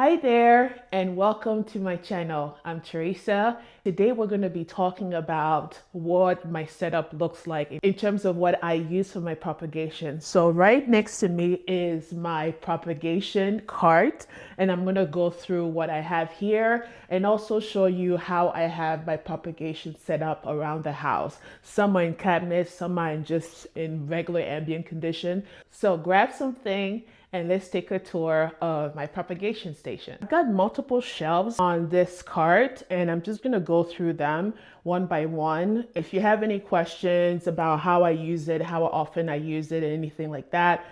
Hi there and welcome to my channel. I'm Teresa. Today we're going to be talking about what my setup looks like in terms of what I use for my propagation. So right next to me is my propagation cart, and I'm going to go through what I have here and also show you how I have my propagation set up around the house. Some are in cabinets, some are just in regular ambient condition. So grab something and let's take a tour of my propagation station. I've got multiple shelves on this cart and I'm just gonna go through them one by one. If you have any questions about how I use it, how often I use it, anything like that,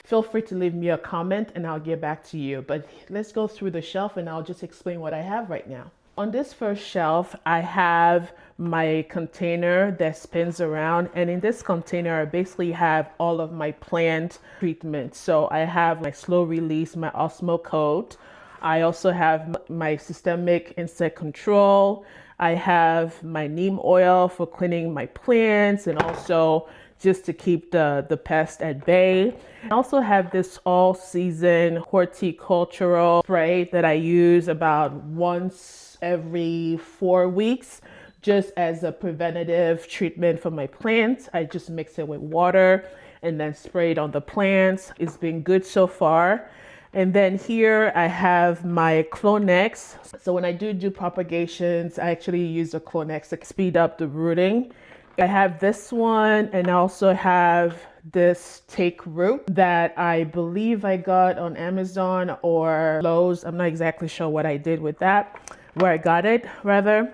feel free to leave me a comment and I'll get back to you. But let's go through the shelf and I'll just explain what I have right now. On this first shelf, I have my container that spins around, and in this container, I basically have all of my plant treatments. So I have my slow release, my Osmo coat. I also have my systemic insect control. I have my neem oil for cleaning my plants and also just to keep the pest at bay. I also have this all-season horticultural spray that I use about once every 4 weeks, just as a preventative treatment for my plants. I just mix it with water and then spray it on the plants. It's been good so far. And then here I have my Clonex. So when I do propagations, I actually use the Clonex to speed up the rooting. I have this one, and I also have this take root that I believe I got on Amazon or Lowe's. I'm not exactly sure what I did with that, where I got it rather.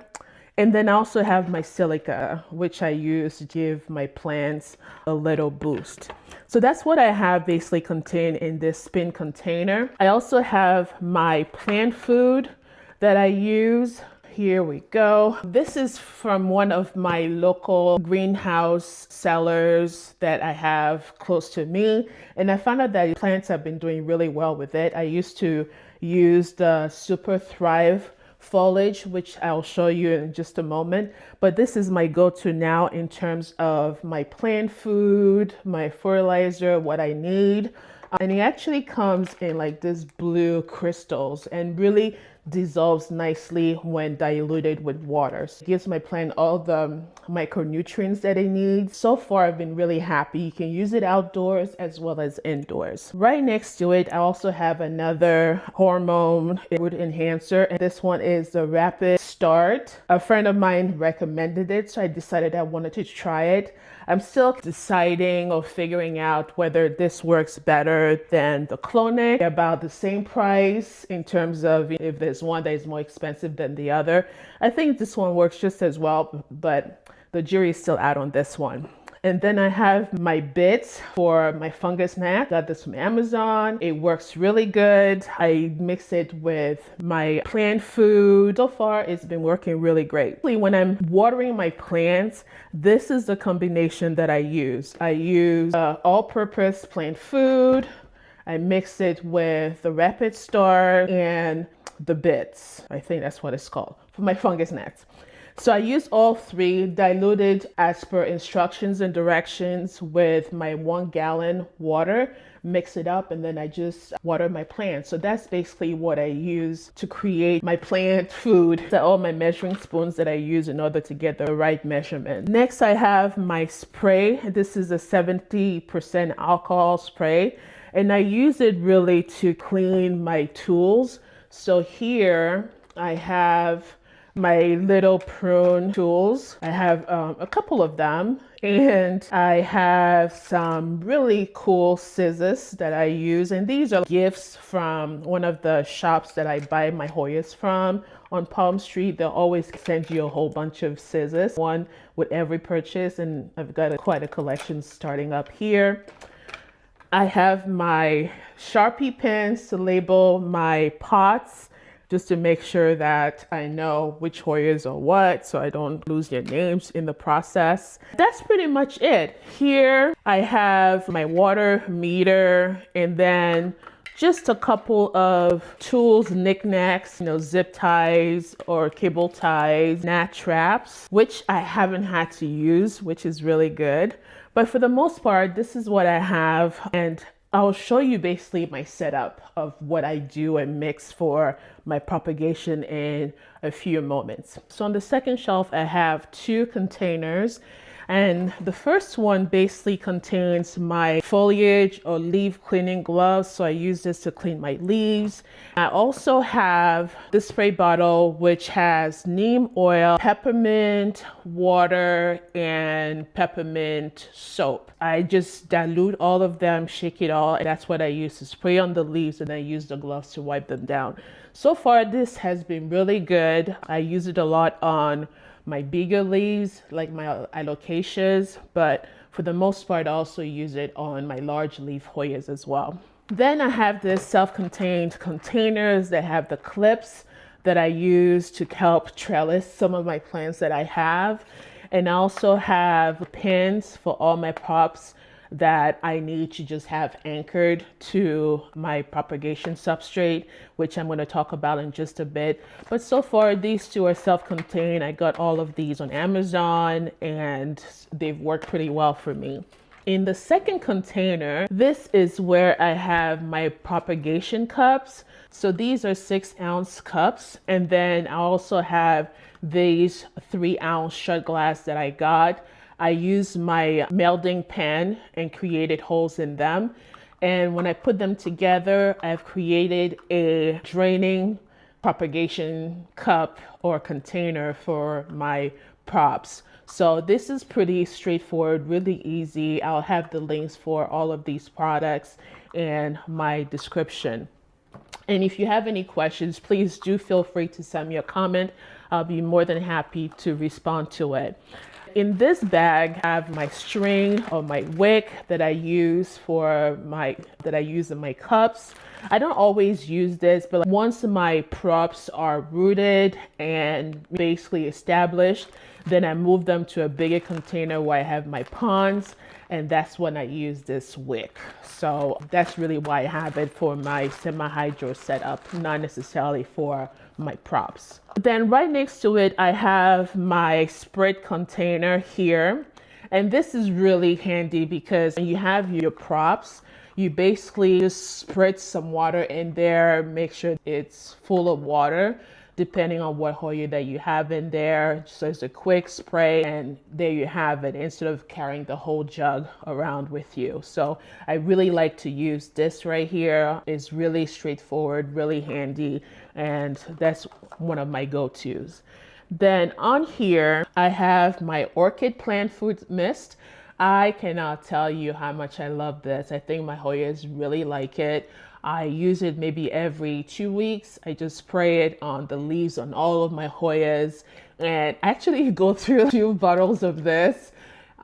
And then I also have my silica, which I use to give my plants a little boost. So that's what I have basically contained in this spin container. I also have my plant food that I use. Here we go. This is from one of my local greenhouse sellers that I have close to me. And I found out that plants have been doing really well with it. I used to use the Super Thrive foliage, which I'll show you in just a moment. But this is my go-to now in terms of my plant food, my fertilizer, what I need. And it actually comes in like this blue crystals and really dissolves nicely when diluted with water. So it gives my plant all the micronutrients that it needs. So far, I've been really happy. You can use it outdoors as well as indoors. Right next to it, I also have another hormone root enhancer, and this one is the Rapid Start. A friend of mine recommended it, so I decided I wanted to try it. I'm still deciding or figuring out whether this works better than the Clonex. About the same price in terms of if there's one that is more expensive than the other. I think this one works just as well, but the jury is still out on this one. And then I have my bits for my fungus gnat. Got this from Amazon. It works really good. I mix it with my plant food. So far, it's been working really great. When I'm watering my plants, this is the combination that I use. I use all-purpose plant food. I mix it with the Rapid Start and the bits. I think that's what it's called for my fungus gnats. So I use all three diluted as per instructions and directions with my 1 gallon water, mix it up, and then I just water my plants. So that's basically what I use to create my plant food. So all my measuring spoons that I use in order to get the right measurement. Next, I have my spray. This is a 70% alcohol spray, and I use it really to clean my tools. So here I have my little prune tools. I have a couple of them, and I have some really cool scissors that I use, and these are gifts from one of the shops that I buy my Hoyas from on Palm Street. They'll always send you a whole bunch of scissors, one with every purchase, and I've got quite a collection starting up here. I have my Sharpie pens to label my pots, just to make sure that I know which Hoyas are what, so I don't lose their names in the process. That's pretty much it. Here I have my water meter, and then just a couple of tools, knickknacks, zip ties or cable ties, gnat traps, which I haven't had to use, which is really good. But for the most part, this is what I have. And I'll show you basically my setup of what I do and mix for my propagation in a few moments. So on the second shelf, I have two containers. And the first one basically contains my foliage or leaf cleaning gloves. So I use this to clean my leaves. I also have the spray bottle, which has neem oil, peppermint water, and peppermint soap. I just dilute all of them, shake it all, and that's what I use to spray on the leaves, and I use the gloves to wipe them down. So far, this has been really good. I use it a lot on my bigger leaves, like my alocasias, but for the most part, I also use it on my large leaf Hoyas as well. Then I have this self-contained containers that have the clips that I use to help trellis some of my plants that I have. And I also have pins for all my props that I need to just have anchored to my propagation substrate, which I'm going to talk about in just a bit. But so far, these two are self-contained. I got all of these on Amazon and they've worked pretty well for me. In the second container, this is where I have my propagation cups. So these are 6-ounce cups. And then I also have these 3-ounce shot glass that I got. I used my melding pen and created holes in them. And when I put them together, I've created a draining propagation cup or container for my props. So this is pretty straightforward, really easy. I'll have the links for all of these products in my description. And if you have any questions, please do feel free to send me a comment. I'll be more than happy to respond to it. In this bag, I have my string or my wick that I use in my cups. I don't always use this, but once my props are rooted and basically established, then I move them to a bigger container where I have my ponds, and that's when I use this wick. So that's really why I have it for my semi-hydro setup, not necessarily for my props. Then right next to it, I have my spread container here. And this is really handy because when you have your props, you basically just spread some water in there, make sure it's full of water, depending on what Hoya that you have in there. So it's a quick spray and there you have it, instead of carrying the whole jug around with you. So I really like to use this right here. It's really straightforward, really handy, and that's one of my go-tos. Then on here, I have my orchid plant food mist. I cannot tell you how much I love this. I think my Hoyas really like it. I use it maybe every 2 weeks. I just spray it on the leaves on all of my Hoyas, and actually go through 2 bottles of this.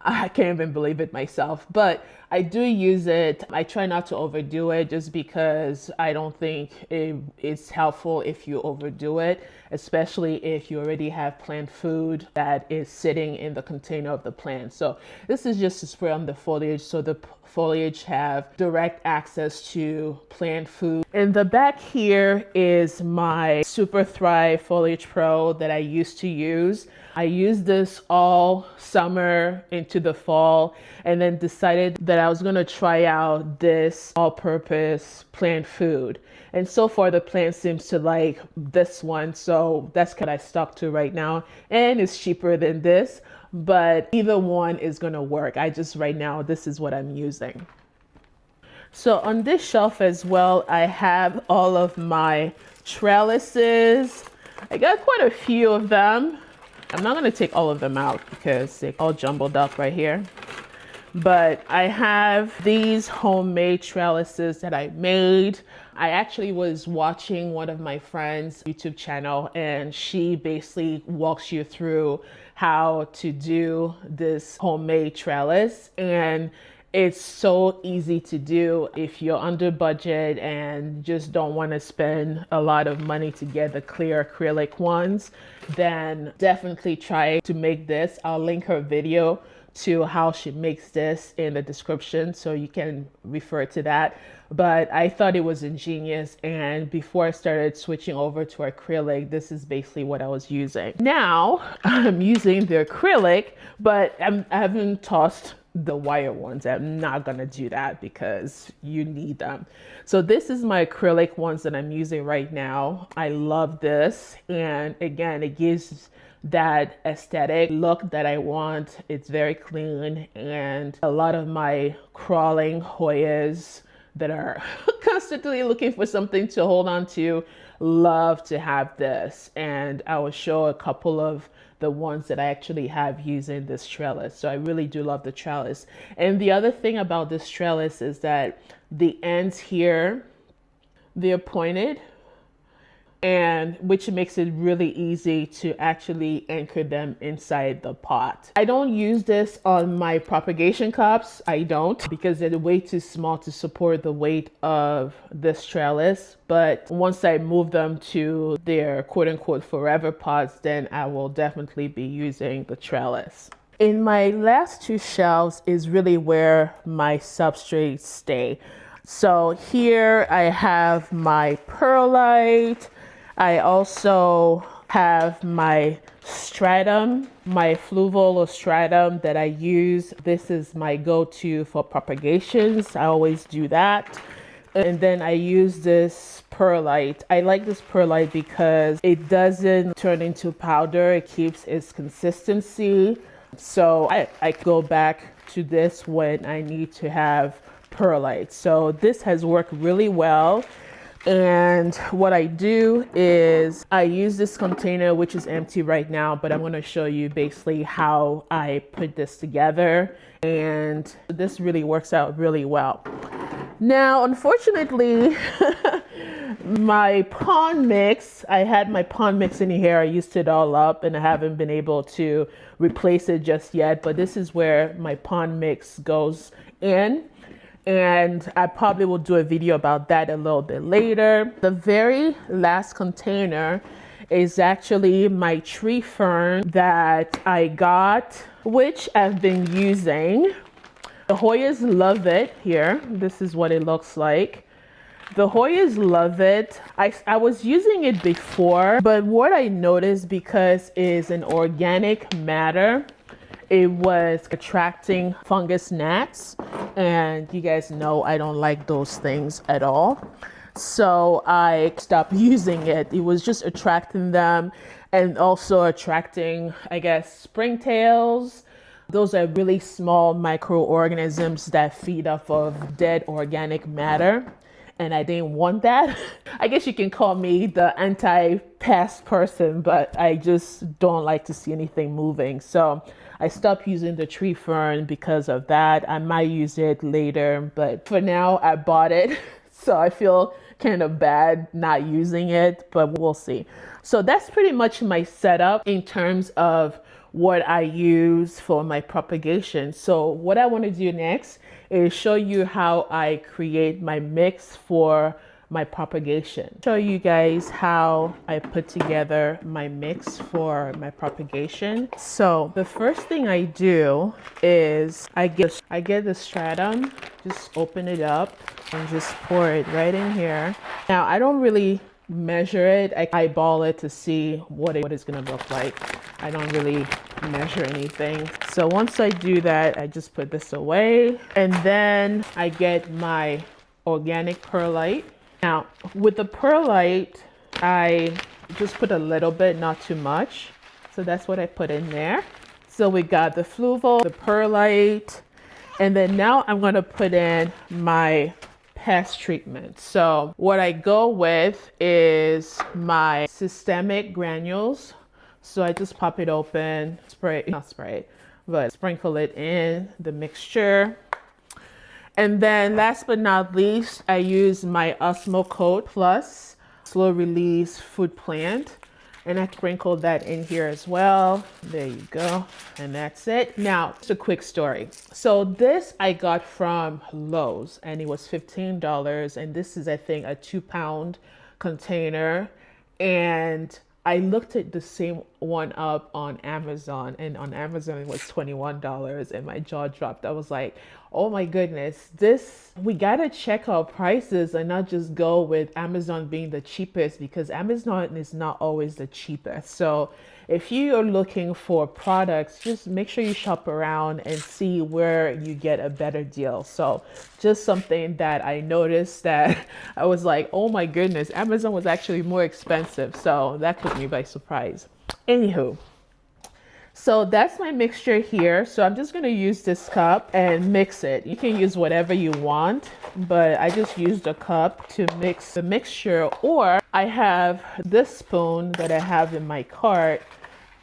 I can't even believe it myself, but I do use it. I try not to overdo it just because I don't think it's helpful if you overdo it, especially if you already have plant food that is sitting in the container of the plant. So this is just to spray on the foliage so the foliage have direct access to plant food. In the back here is my Super Thrive Foliage Pro that I used to use. I used this all summer into the fall, and then decided that I was going to try out this all-purpose plant food. And so far the plant seems to like this one, so that's what I stuck to right now. And it's cheaper than this, but either one is going to work. Right now, this is what I'm using. So on this shelf as well, I have all of my trellises. I got quite a few of them. I'm not going to take all of them out because they're all jumbled up right here. But I have these homemade trellises that I made. I actually was watching one of my friends' YouTube channel, and she basically walks you through how to do this homemade trellis. And it's so easy to do if you're under budget and just don't want to spend a lot of money to get the clear acrylic ones. Then definitely try to make this. I'll link her video to how she makes this in the description, so you can refer to that. But I thought it was ingenious, and before I started switching over to acrylic, this is basically what I was using. Now I'm using the acrylic, but I haven't tossed the wire ones. I'm not gonna do that because you need them. So this is my acrylic ones that I'm using right now. I love this, and again, it gives that aesthetic look that I want. It's very clean, and a lot of my crawling Hoyas that are constantly looking for something to hold on to love to have this. And I will show a couple of the ones that I actually have using this trellis. So I really do love the trellis. And the other thing about this trellis is that the ends here, they're pointed, and which makes it really easy to actually anchor them inside the pot. I don't use this on my propagation cups. I don't, because they're way too small to support the weight of this trellis. But once I move them to their quote unquote forever pots, then I will definitely be using the trellis. In my last two shelves is really where my substrates stay. So here I have my perlite. I also have my stratum, my Fluval or stratum that I use. This is my go-to for propagations. I always do that. And then I use this perlite. I like this perlite because it doesn't turn into powder. It keeps its consistency. So I go back to this when I need to have perlite. So this has worked really well. And what I do is I use this container, which is empty right now, but I'm going to show you basically how I put this together. And this really works out really well. Now, unfortunately, my pond mix, I had my pond mix in here. I used it all up and I haven't been able to replace it just yet. But this is where my pond mix goes in. And I probably will do a video about that a little bit later. The very last container is actually my tree fern that I got, which I've been using. The Hoyas love it here. This is what it looks like. The Hoyas love it. I was using it before, but what I noticed, because it's an organic matter, it was attracting fungus gnats, and you guys know I don't like those things at all. So I stopped using it. It was just attracting them, and also attracting, I guess, springtails. Those are really small microorganisms that feed off of dead organic matter. And I didn't want that. I guess you can call me the anti-pest person, but I just don't like to see anything moving. So I stopped using the tree fern because of that. I might use it later, but for now I bought it. So I feel kind of bad not using it, but we'll see. So that's pretty much my setup in terms of what I use for my propagation. So what I want to do next is show you how I create my mix for my propagation. Show you guys how I put together my mix for my propagation. So the first thing I do is I get the stratum, just open it up and just pour it right in here. Now I don't really measure it. I eyeball it to see what it's gonna look like. I don't really measure anything. So once I do that, I just put this away, and then I get my organic perlite. Now with the perlite, I just put a little bit, not too much. So that's what I put in there. So we got the Fluval, the perlite, and then now I'm gonna put in my pest treatment. So what I go with is my systemic granules. So I just pop it open, sprinkle it in the mixture. And then last but not least, I use my Osmocote Plus slow release food plant. And I sprinkle that in here as well. There you go. And that's it. Now, it's a quick story. So this I got from Lowe's and it was $15. And this is, I think, a 2-pound container. And I looked at the same one up on Amazon, and on Amazon it was $21, and my jaw dropped. I was like, Oh my goodness, we gotta check our prices and not just go with Amazon being the cheapest, because Amazon is not always the cheapest. So if you are looking for products, just make sure you shop around and see where you get a better deal. So just something that I noticed that I was like, oh my goodness, Amazon was actually more expensive. So that took me by surprise. Anywho. So that's my mixture here. So I'm just going to use this cup and mix it. You can use whatever you want, but I just used a cup to mix the mixture, or I have this spoon that I have in my cart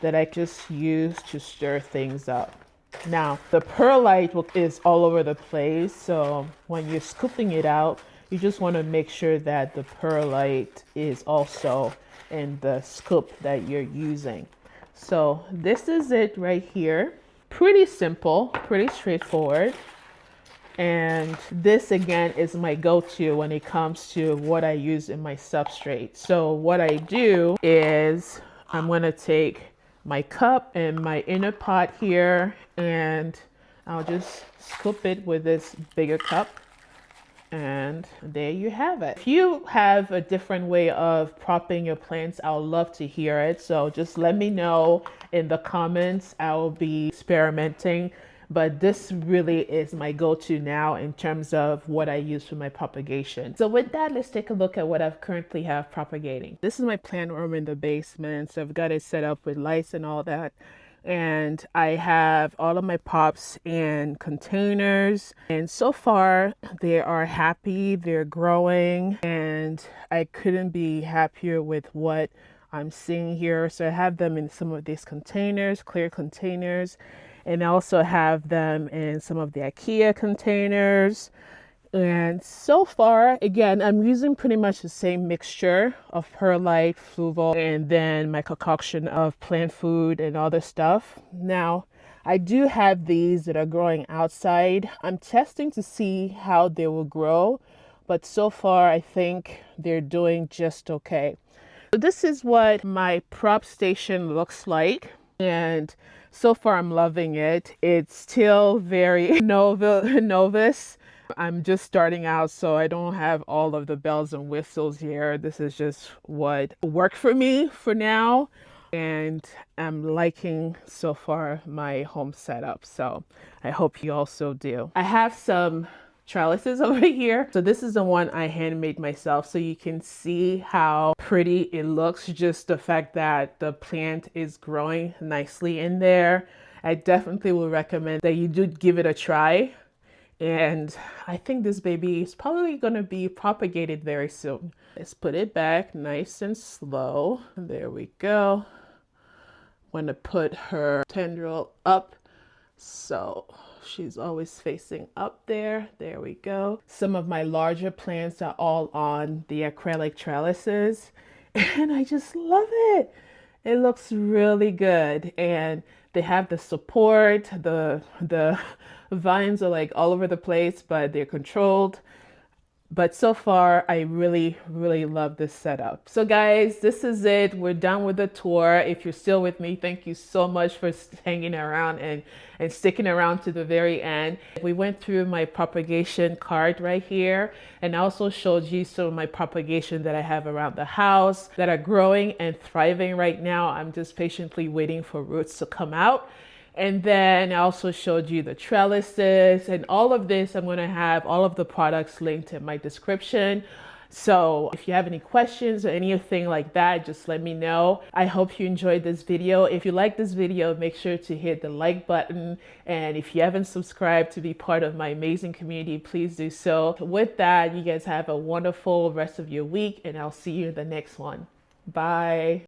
that I just use to stir things up. Now, the perlite is all over the place. So when you're scooping it out, you just want to make sure that the perlite is also in the scoop that you're using. So this is it right here. Pretty simple, pretty straightforward. And this again is my go-to when it comes to what I use in my substrate. So what I do is I'm going to take my cup and my inner pot here, and I'll just scoop it with this bigger cup. And there you have it. If you have a different way of propping your plants, I would love to hear it. So just let me know in the comments. I will be experimenting, but this really is my go-to now in terms of what I use for my propagation. So with that, let's take a look at what I currently have propagating. This is my plant room in the basement. So I've got it set up with lights and all that. And I have all of my pops in containers, and so far they are happy, they're growing, and I couldn't be happier with what I'm seeing here. So I have them in some of these containers, clear containers, and I also have them in some of the IKEA containers. And so far, again, I'm using pretty much the same mixture of perlite, fluval, and then my concoction of plant food and other stuff. Now, I do have these that are growing outside. I'm testing to see how they will grow, but so far I think they're doing just okay. So this is what my prop station looks like, and so far I'm loving it. It's still very novice. I'm just starting out, so I don't have all of the bells and whistles here. This is just what worked for me for now, and I'm liking so far my home setup. So I hope you also do. I have some trellises over here. So this is the one I handmade myself, so you can see how pretty it looks. Just the fact that the plant is growing nicely in there. I definitely will recommend that you do give it a try. And I think this baby is probably going to be propagated very soon. Let's put it back nice and slow. There we go. I'm going to put her tendril up, so she's always facing up there. There we go. Some of my larger plants are all on the acrylic trellises, and I just love it. It looks really good, and they have the support. The vines are like all over the place, but they're controlled. But so far, I really, really love this setup. So guys, this is it. We're done with the tour. If you're still with me, thank you so much for hanging around and sticking around to the very end. We went through my propagation cart right here, and I also showed you some of my propagation that I have around the house that are growing and thriving right now. I'm just patiently waiting for roots to come out. And then I also showed you the trellises and all of this. I'm going to have all of the products linked in my description. So if you have any questions or anything like that, just let me know. I hope you enjoyed this video. If you like this video, make sure to hit the like button. And if you haven't subscribed to be part of my amazing community, please do so. With that, you guys have a wonderful rest of your week, and I'll see you in the next one. Bye.